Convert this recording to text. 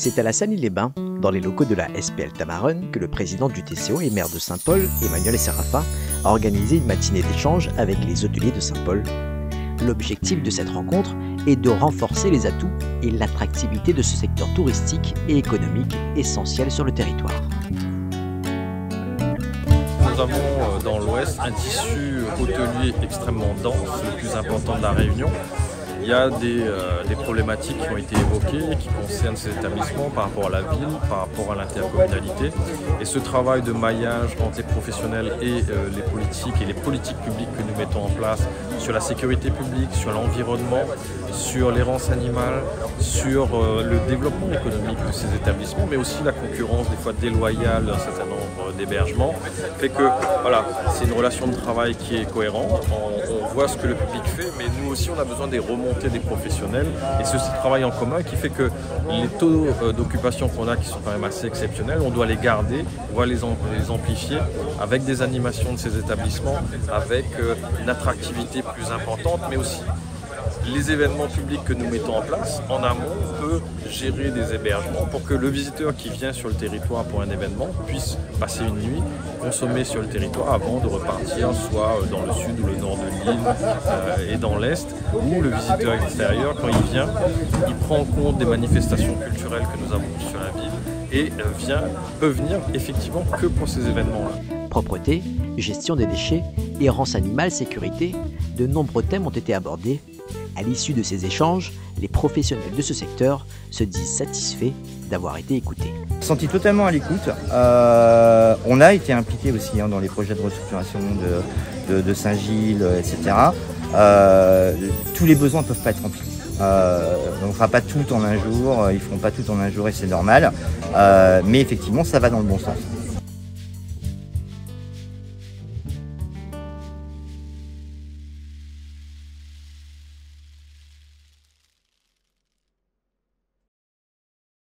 C'est à la Sany-les-Bains, dans les locaux de la SPL Tamaron, que le président du TCO et maire de Saint-Paul, Emmanuel Séraphin, a organisé une matinée d'échange avec les hôteliers de Saint-Paul. L'objectif de cette rencontre est de renforcer les atouts et l'attractivité de ce secteur touristique et économique essentiel sur le territoire. Nous avons dans l'Ouest un tissu hôtelier extrêmement dense, le plus important de la Réunion. Il y a des problématiques qui ont été évoquées, qui concernent ces établissements par rapport à la ville, par rapport à l'intercommunalité. Et ce travail de maillage entre les professionnels et les politiques publiques que nous mettons en place sur la sécurité publique, sur l'environnement, sur l'errance animale, sur le développement économique de ces établissements, mais aussi la concurrence des fois déloyale d'un certain nombre d'hébergements, fait que voilà, c'est une relation de travail qui est cohérente. On voit ce que le public fait, mais nous aussi on a besoin des remontées des professionnels et ce travail en commun qui fait que les taux d'occupation qu'on a qui sont quand même assez exceptionnels, on doit les garder, on doit les amplifier avec des animations de ces établissements, avec une attractivité plus importante, mais aussi les événements publics que nous mettons en place, en amont, on peut gérer des hébergements pour que le visiteur qui vient sur le territoire pour un événement puisse passer une nuit, consommer sur le territoire avant de repartir soit dans le sud ou le nord de l'île et dans l'est, où le visiteur extérieur, quand il vient, il prend en compte des manifestations culturelles que nous avons sur la ville et peut venir effectivement que pour ces événements-là. Propreté, gestion des déchets, errance animale, sécurité, de nombreux thèmes ont été abordés. À l'issue de ces échanges, les professionnels de ce secteur se disent satisfaits d'avoir été écoutés. Senti totalement à l'écoute. On a été impliqué aussi dans les projets de restructuration de Saint-Gilles, etc. Tous les besoins ne peuvent pas être remplis. On ne fera pas tout en un jour, ils ne feront pas tout en un jour et c'est normal. Mais effectivement, ça va dans le bon sens.